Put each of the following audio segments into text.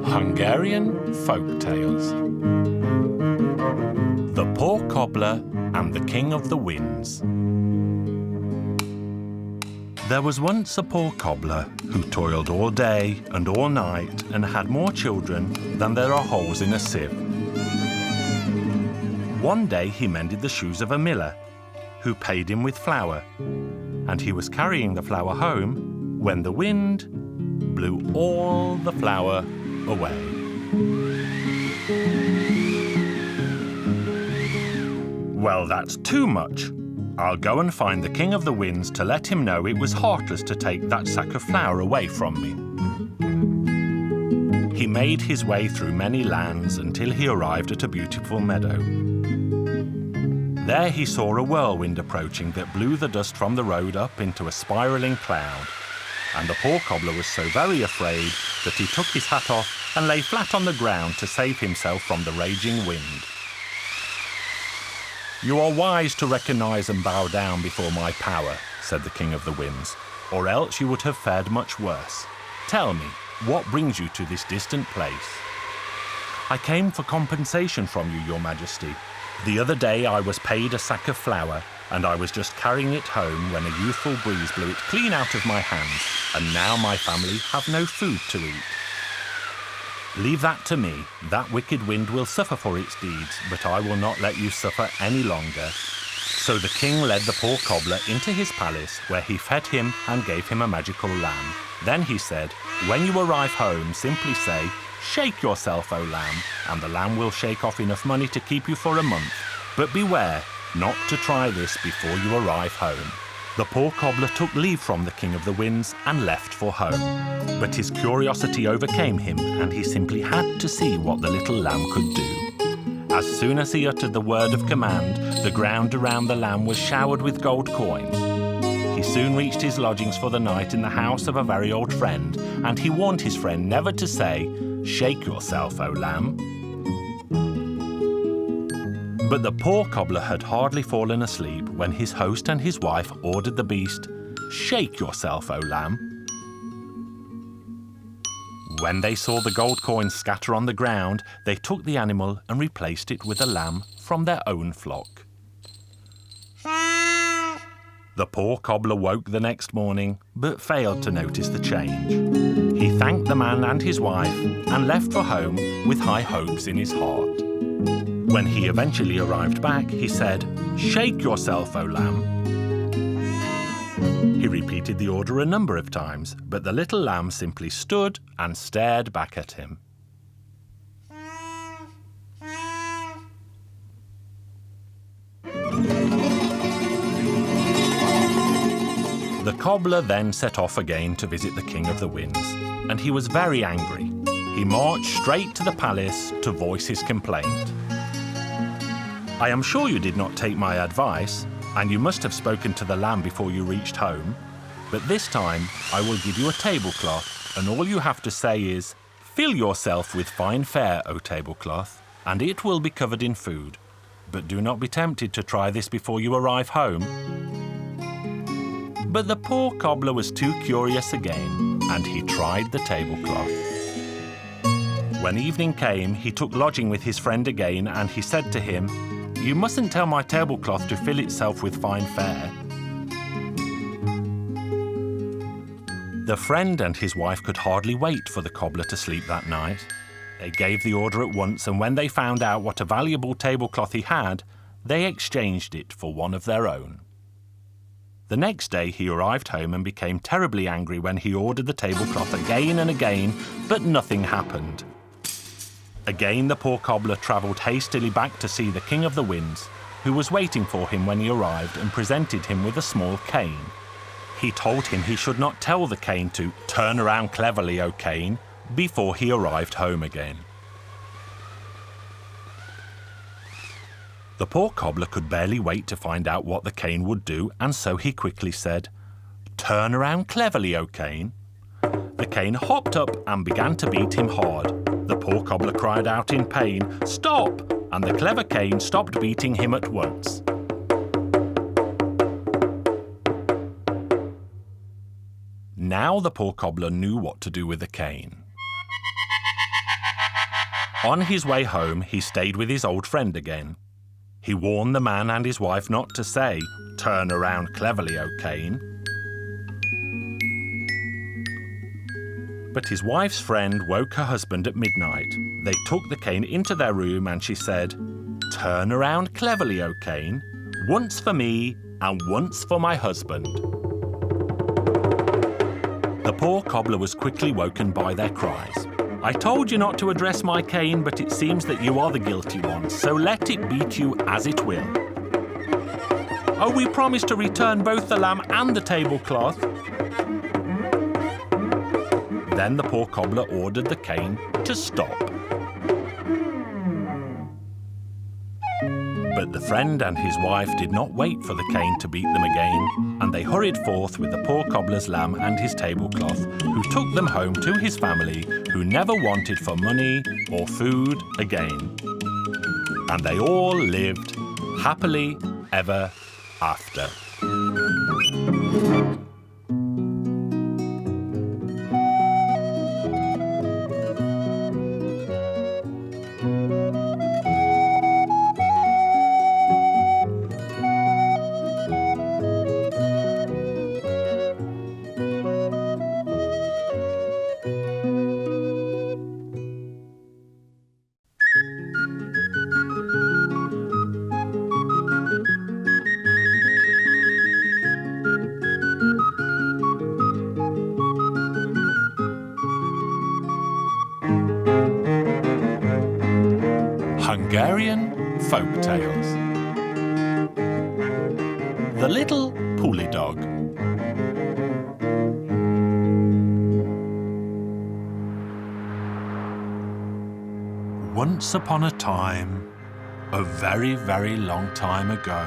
Hungarian Folk Tales. The Poor Cobbler and the King of the Winds. There was once a poor cobbler who toiled all day and all night and had more children than there are holes in a sieve. One day he mended the shoes of a miller, who paid him with flour, and he was carrying the flour home when the wind blew all the flour away. Well, that's too much. I'll go and find the King of the Winds to let him know it was heartless to take that sack of flour away from me. He made his way through many lands until he arrived at a beautiful meadow. There he saw a whirlwind approaching that blew the dust from the road up into a spiralling cloud, and the poor cobbler was so very afraid that he took his hat off and lay flat on the ground to save himself from the raging wind. "You are wise to recognise and bow down before my power," said the King of the Winds, "or else you would have fared much worse. Tell me, what brings you to this distant place?" "I came for compensation from you, Your Majesty. The other day I was paid a sack of flour, and I was just carrying it home when a youthful breeze blew it clean out of my hands, and now my family have no food to eat." "Leave that to me. That wicked wind will suffer for its deeds, but I will not let you suffer any longer." So the king led the poor cobbler into his palace, where he fed him and gave him a magical lamb. Then he said, "When you arrive home, simply say, 'Shake yourself, O lamb,' and the lamb will shake off enough money to keep you for a month. But beware not to try this before you arrive home." The poor cobbler took leave from the King of the Winds and left for home. But his curiosity overcame him, and he simply had to see what the little lamb could do. As soon as he uttered the word of command, the ground around the lamb was showered with gold coins. He soon reached his lodgings for the night in the house of a very old friend, and he warned his friend never to say, "Shake yourself, O lamb." But the poor cobbler had hardly fallen asleep when his host and his wife ordered the beast, "Shake yourself, O lamb." When they saw the gold coins scatter on the ground, they took the animal and replaced it with a lamb from their own flock. The poor cobbler woke the next morning, but failed to notice the change. He thanked the man and his wife and left for home with high hopes in his heart. When he eventually arrived back, he said, "Shake yourself, O lamb." He repeated the order a number of times, but the little lamb simply stood and stared back at him. The cobbler then set off again to visit the King of the Winds, and he was very angry. He marched straight to the palace to voice his complaint. "I am sure you did not take my advice, and you must have spoken to the lamb before you reached home. But this time I will give you a tablecloth, and all you have to say is, 'Fill yourself with fine fare, O tablecloth,' and it will be covered in food. But do not be tempted to try this before you arrive home." But the poor cobbler was too curious again, and he tried the tablecloth. When evening came, he took lodging with his friend again, and he said to him, "You mustn't tell my tablecloth to fill itself with fine fare." The friend and his wife could hardly wait for the cobbler to sleep that night. They gave the order at once, and when they found out what a valuable tablecloth he had, they exchanged it for one of their own. The next day he arrived home and became terribly angry when he ordered the tablecloth again and again, but nothing happened. Again the poor cobbler travelled hastily back to see the King of the Winds, who was waiting for him when he arrived, and presented him with a small cane. He told him he should not tell the cane to "Turn around cleverly, O cane," before he arrived home again. The poor cobbler could barely wait to find out what the cane would do, and so he quickly said, "Turn around cleverly, O cane." The cane hopped up and began to beat him hard. The poor cobbler cried out in pain, "Stop!" and the clever cane stopped beating him at once. Now the poor cobbler knew what to do with the cane. On his way home, he stayed with his old friend again. He warned the man and his wife not to say, "Turn around cleverly, O cane." But his wife's friend woke her husband at midnight. They took the cane into their room and she said, "Turn around cleverly, O cane, once for me and once for my husband." The poor cobbler was quickly woken by their cries. "I told you not to address my cane, but it seems that you are the guilty one, so let it beat you as it will." "Oh, we promised to return both the lamb and the tablecloth." Then the poor cobbler ordered the cane to stop. But the friend and his wife did not wait for the cane to beat them again, and they hurried forth with the poor cobbler's lamb and his tablecloth, who took them home to his family, who never wanted for money or food again. And they all lived happily ever after. Hungarian Folk Tales. The Little Pulley Dog. Once upon a time, a very, very long time ago,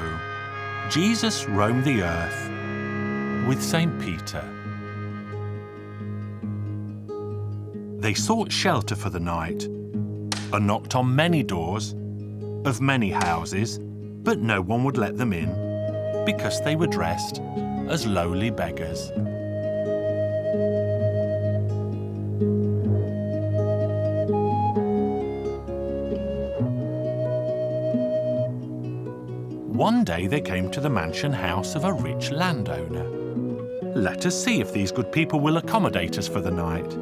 Jesus roamed the earth with St. Peter. They sought shelter for the night and knocked on many doors of many houses, but no one would let them in because they were dressed as lowly beggars. One day they came to the mansion house of a rich landowner. "Let us see if these good people will accommodate us for the night."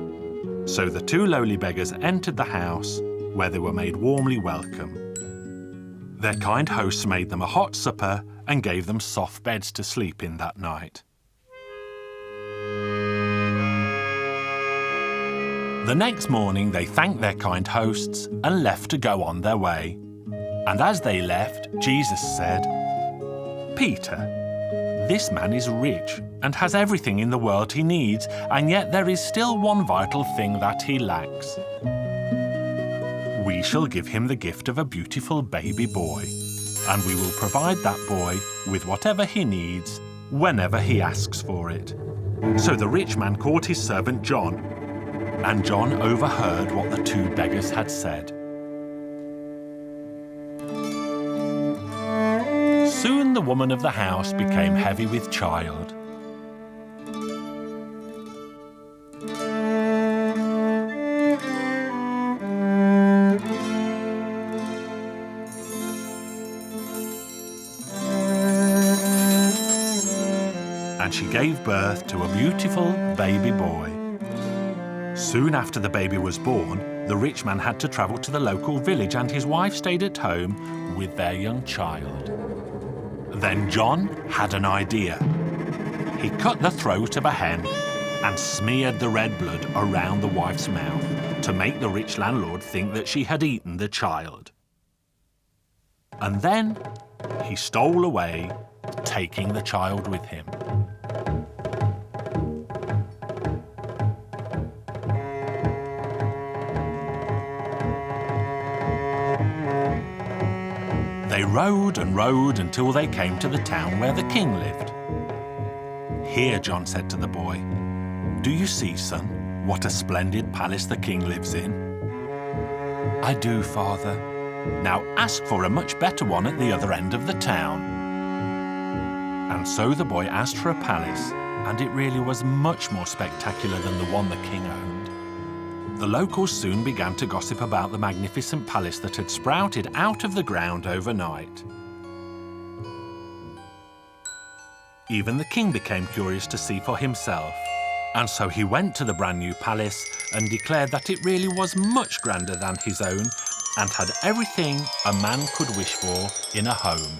So the two lowly beggars entered the house, where they were made warmly welcome. Their kind hosts made them a hot supper and gave them soft beds to sleep in that night. The next morning they thanked their kind hosts and left to go on their way. And as they left, Jesus said, "Peter, this man is rich and has everything in the world he needs, and yet there is still one vital thing that he lacks. We shall give him the gift of a beautiful baby boy, and we will provide that boy with whatever he needs whenever he asks for it." So the rich man called his servant John, and John overheard what the two beggars had said. Soon the woman of the house became heavy with child. And she gave birth to a beautiful baby boy. Soon after the baby was born, the rich man had to travel to the local village, and his wife stayed at home with their young child. Then John had an idea. He cut the throat of a hen and smeared the red blood around the wife's mouth to make the rich landlord think that she had eaten the child. And then he stole away, taking the child with him. They rode and rode until they came to the town where the king lived. "Here," John said to the boy, "do you see, son? what a splendid palace the king lives in?" "I do, father." "Now ask for a much better one at the other end of the town." And so the boy asked for a palace, and it really was much more spectacular than the one the king owned. The locals soon began to gossip about the magnificent palace that had sprouted out of the ground overnight. Even the king became curious to see for himself, and so he went to the brand new palace and declared that it really was much grander than his own and had everything a man could wish for in a home.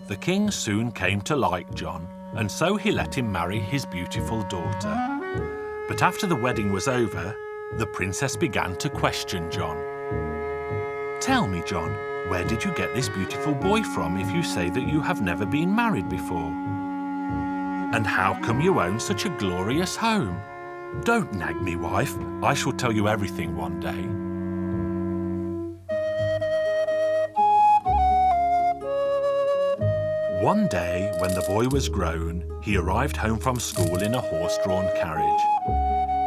The king soon came to like John, and so he let him marry his beautiful daughter. But after the wedding was over, the princess began to question John. "Tell me, John, where did you get this beautiful boy from if you say that you have never been married before? And how come you own such a glorious home? Don't nag me, wife. I shall tell you everything one day." One day, when the boy was grown, he arrived home from school in a horse-drawn carriage.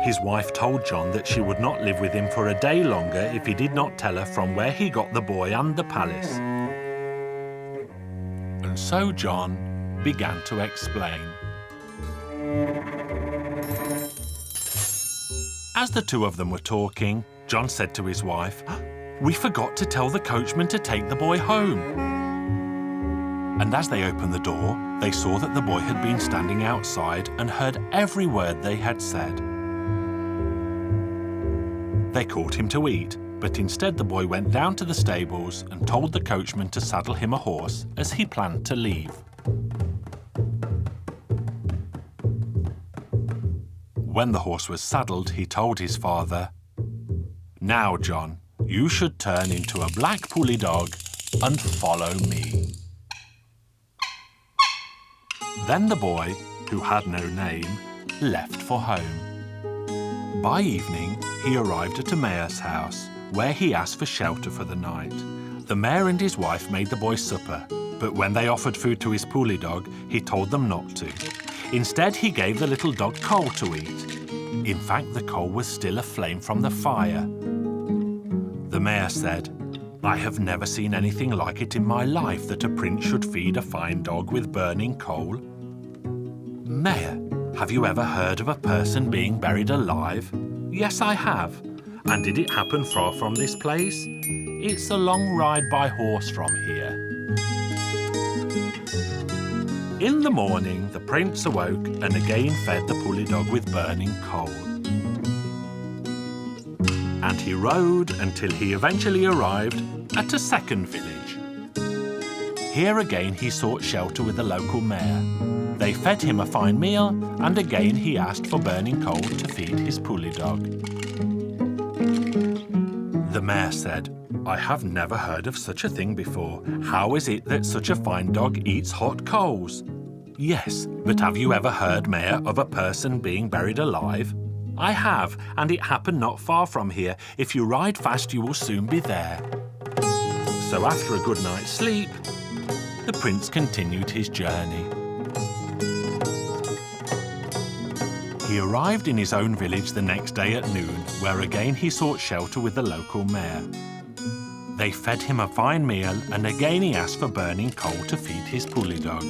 His wife told John that she would not live with him for a day longer if he did not tell her from where he got the boy and the palace. And so John began to explain. As the two of them were talking, John said to his wife, "We forgot to tell the coachman to take the boy home." And as they opened the door, they saw that the boy had been standing outside and heard every word they had said. They called him to eat, but instead the boy went down to the stables and told the coachman to saddle him a horse as he planned to leave. When the horse was saddled, he told his father, "Now, John, you should turn into a black pulley dog and follow me." Then the boy, who had no name, left for home. By evening, he arrived at a mayor's house, where he asked for shelter for the night. The mayor and his wife made the boy supper, but when they offered food to his pulley dog, he told them not to. Instead, he gave the little dog coal to eat. In fact, the coal was still aflame from the fire. The mayor said, "I have never seen anything like it in my life that a prince should feed a fine dog with burning coal." "Mayor, have you ever heard of a person being buried alive?" "Yes, I have." "And did it happen far from this place?" "It's a long ride by horse from here." In the morning, the prince awoke and again fed the pulley dog with burning coal. And he rode until he eventually arrived at a second village. Here again he sought shelter with the local mayor. They fed him a fine meal, and again he asked for burning coal to feed his pulley dog. The mayor said, "I have never heard of such a thing before. How is it that such a fine dog eats hot coals?" "Yes, but have you ever heard, Mayor, of a person being buried alive?" "I have, and it happened not far from here. If you ride fast, you will soon be there." So after a good night's sleep, the prince continued his journey. He arrived in his own village the next day at noon, where again he sought shelter with the local mayor. They fed him a fine meal, and again he asked for burning coal to feed his pulley dog.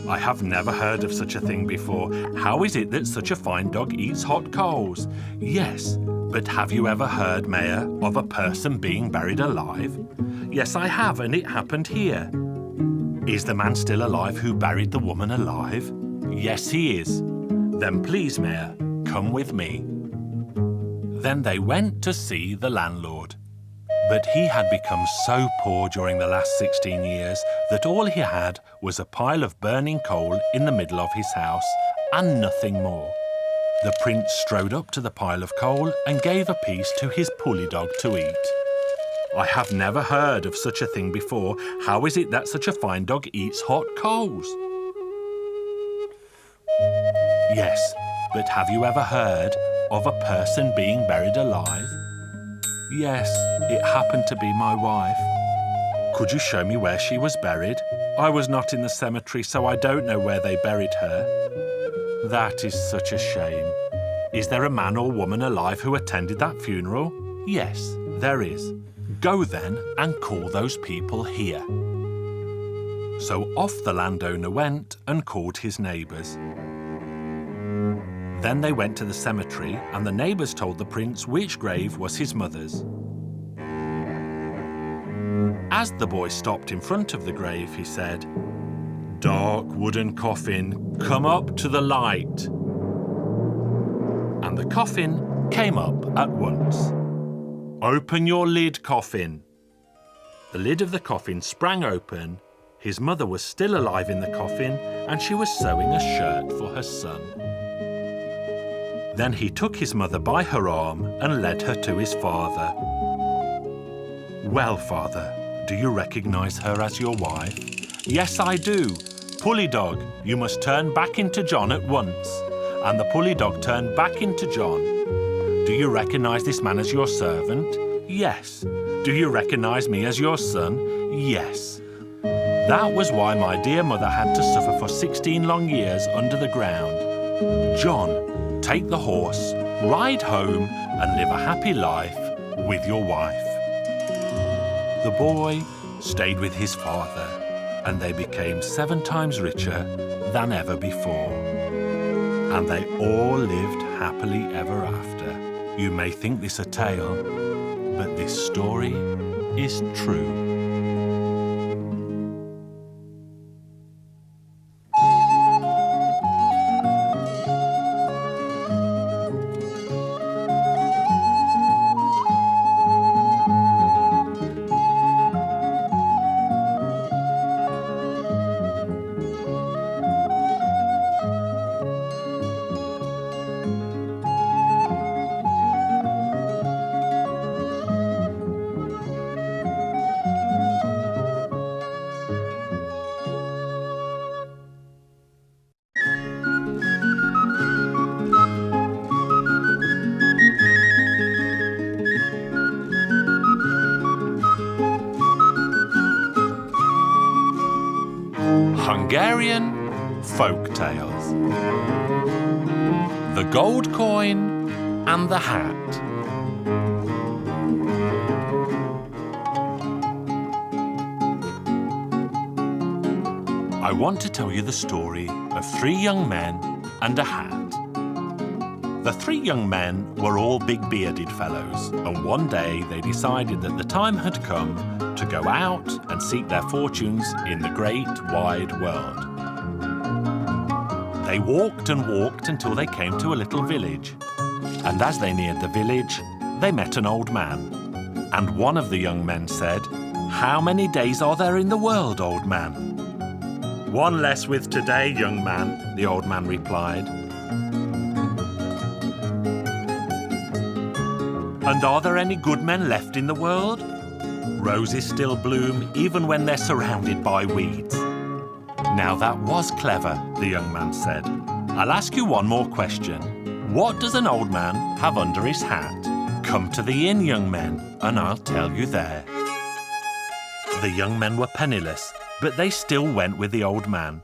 "I have never heard of such a thing before. How is it that such a fine dog eats hot coals?" "Yes, but have you ever heard, Mayor, of a person being buried alive?" "Yes, I have, and it happened here." "Is the man still alive who buried the woman alive?" "Yes, he is." "Then please, Mayor, come with me." Then they went to see the landlord. But he had become so poor during the last 16 years that all he had was a pile of burning coal in the middle of his house and nothing more. The prince strode up to the pile of coal and gave a piece to his pulley dog to eat. "I have never heard of such a thing before. How is it that such a fine dog eats hot coals?" "Yes, but have you ever heard of a person being buried alive?" "Yes, it happened to be my wife." "Could you show me where she was buried? I was not in the cemetery, so I don't know where they buried her." That is such a shame. Is there a man or woman alive who attended that funeral? Yes, there is. Go then and call those people here. So off the landowner went and called his neighbours. Then they went to the cemetery, and the neighbours told the prince which grave was his mother's. As the boy stopped in front of the grave, he said, "Dark wooden coffin, come up to the light." And the coffin came up at once. "Open your lid, coffin." The lid of the coffin sprang open. His mother was still alive in the coffin, and she was sewing a shirt for her son. Then he took his mother by her arm and led her to his father. "Well, father, do you recognize her as your wife?" "Yes, I do. Pulley dog, you must turn back into John at once." And the pulley dog turned back into John. "Do you recognize this man as your servant?" "Yes." "Do you recognize me as your son?" "Yes." That was why my dear mother had to suffer for 16 long years under the ground. "John, take the horse, ride home, and live a happy life with your wife." The boy stayed with his father, and they became 7 times richer than ever before. And they all lived happily ever after. You may think this a tale, but this story is true. Hungarian Folk Tales. The Gold Coin and the Hat. I want to tell you the story of 3 young men and a hat. The 3 young men were all big-bearded fellows, and one day they decided that the time had come to go out and seek their fortunes in the great wide world. They walked and walked until they came to a little village, and as they neared the village, they met an old man. And one of the young men said, "How many days are there in the world, old man?" "1 less with today, young man," the old man replied. "And are there any good men left in the world?" "Roses still bloom even when they're surrounded by weeds." Now that was clever, the young man said. "I'll ask you one more question. What does an old man have under his hat? Come to the inn, young men, and I'll tell you there." The young men were penniless, but they still went with the old man.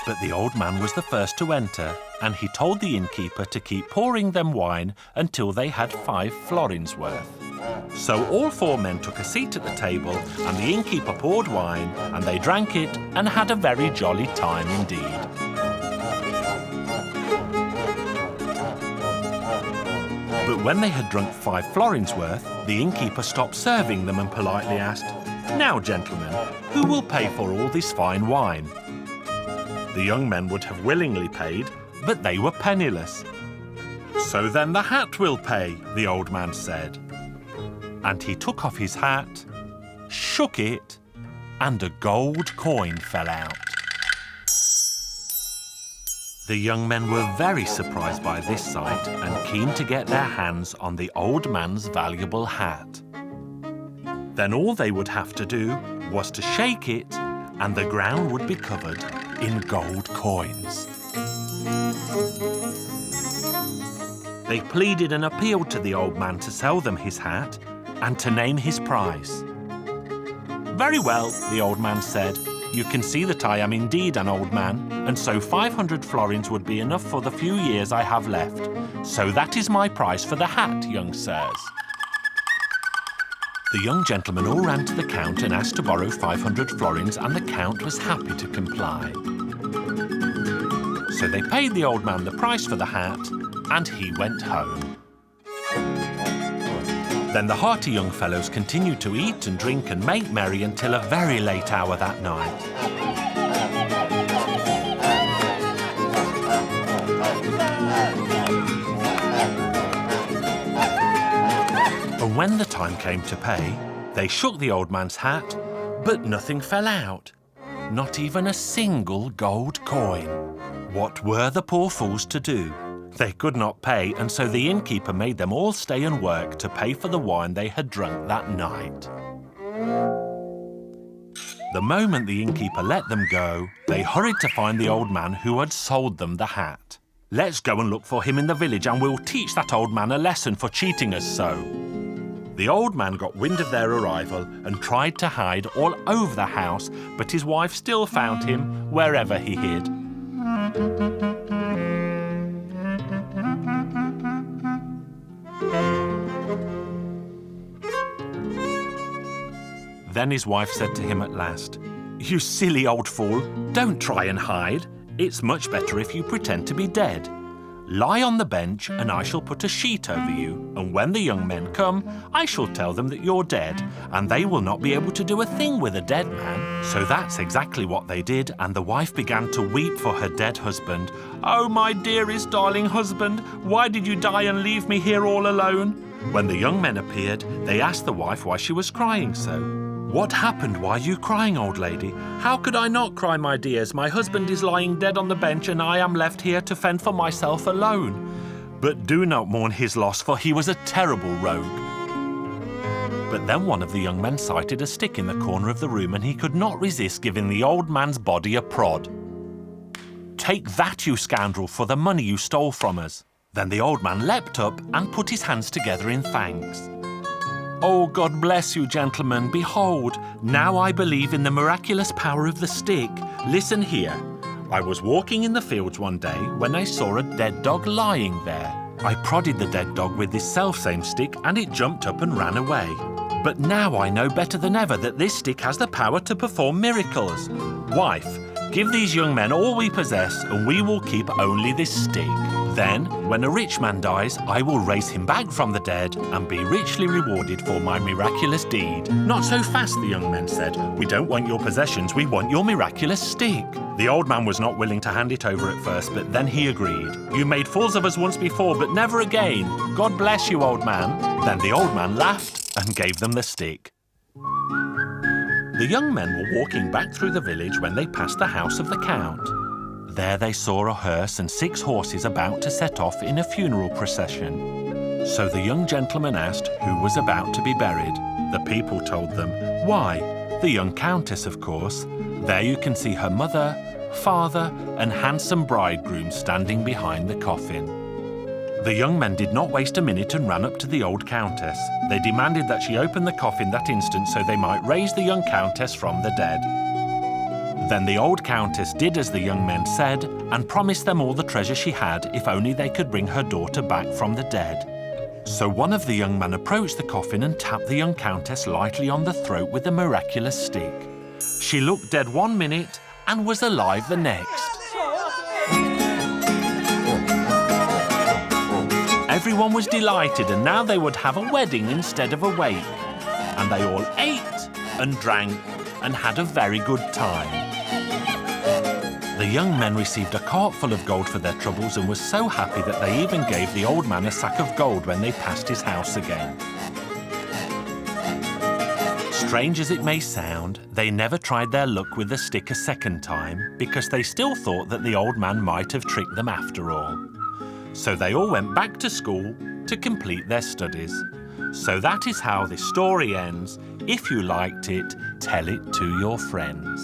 But the old man was the first to enter, and he told the innkeeper to keep pouring them wine until they had 5 florins worth. So all 4 men took a seat at the table, and the innkeeper poured wine, and they drank it and had a very jolly time indeed. But when they had drunk 5 florins worth, the innkeeper stopped serving them and politely asked, "Now, gentlemen, who will pay for all this fine wine?" The young men would have willingly paid, but they were penniless. "So then the hat will pay," the old man said. And he took off his hat, shook it, and a gold coin fell out. The young men were very surprised by this sight and keen to get their hands on the old man's valuable hat. Then all they would have to do was to shake it, and the ground would be covered in gold coins. They pleaded and appealed to the old man to sell them his hat and to name his price. "Very well," the old man said, You can see that I am indeed an old man, and so 500 florins would be enough for the few years I have left. So that is my price for the hat, young sirs." The young gentlemen all ran to the Count and asked to borrow 500 florins, and the Count was happy to comply. So they paid the old man the price for the hat, and he went home. Then the hearty young fellows continued to eat and drink and make merry until a very late hour that night. And when the time came to pay, they shook the old man's hat, but nothing fell out. Not even a single gold coin. What were the poor fools to do? They could not pay, and so the innkeeper made them all stay and work to pay for the wine they had drunk that night. The moment the innkeeper let them go, they hurried to find the old man who had sold them the hat. "Let's go and look for him in the village, and we'll teach that old man a lesson for cheating us so." The old man got wind of their arrival and tried to hide all over the house, but his wife still found him wherever he hid. Then his wife said to him at last, "You silly old fool, don't try and hide. It's much better if you pretend to be dead. Lie on the bench and I shall put a sheet over you, and when the young men come, I shall tell them that you're dead, and they will not be able to do a thing with a dead man." So that's exactly what they did, and the wife began to weep for her dead husband. "Oh, my dearest darling husband, why did you die and leave me here all alone?" When the young men appeared, they asked the wife why she was crying so. "What happened? Why are you crying, old lady?" "How could I not cry, my dears? My husband is lying dead on the bench, and I am left here to fend for myself alone. But do not mourn his loss, for he was a terrible rogue." But then one of the young men sighted a stick in the corner of the room, and he could not resist giving the old man's body a prod. "Take that, you scoundrel, for the money you stole from us." Then the old man leapt up and put his hands together in thanks. "Oh, God bless you, gentlemen. Behold, now I believe in the miraculous power of the stick. Listen here. I was walking in the fields one day when I saw a dead dog lying there. I prodded the dead dog with this selfsame stick, and it jumped up and ran away. But now I know better than ever that this stick has the power to perform miracles. Wife, give these young men all we possess, and we will keep only this stick. Then, when a rich man dies, I will raise him back from the dead and be richly rewarded for my miraculous deed." "Not so fast," the young men said. "We don't want your possessions, we want your miraculous stick." The old man was not willing to hand it over at first, but then he agreed. "You made fools of us once before, but never again. God bless you, old man." Then the old man laughed and gave them the stick. The young men were walking back through the village when they passed the house of the Count. There they saw a hearse and 6 horses about to set off in a funeral procession. So the young gentleman asked who was about to be buried. The people told them. Why, the young countess, of course. There you can see her mother, father, and handsome bridegroom standing behind the coffin. The young men did not waste a minute and ran up to the old countess. They demanded that she open the coffin that instant so they might raise the young countess from the dead. Then the old countess did as the young men said and promised them all the treasure she had if only they could bring her daughter back from the dead. So one of the young men approached the coffin and tapped the young countess lightly on the throat with a miraculous stick. She looked dead 1 minute and was alive the next. Everyone was delighted, and now they would have a wedding instead of a wake. And they all ate and drank and had a very good time. The young men received a cart full of gold for their troubles and were so happy that they even gave the old man a sack of gold when they passed his house again. Strange as it may sound, they never tried their luck with the stick a second time because they still thought that the old man might have tricked them after all. So they all went back to school to complete their studies. So that is how this story ends. If you liked it, tell it to your friends.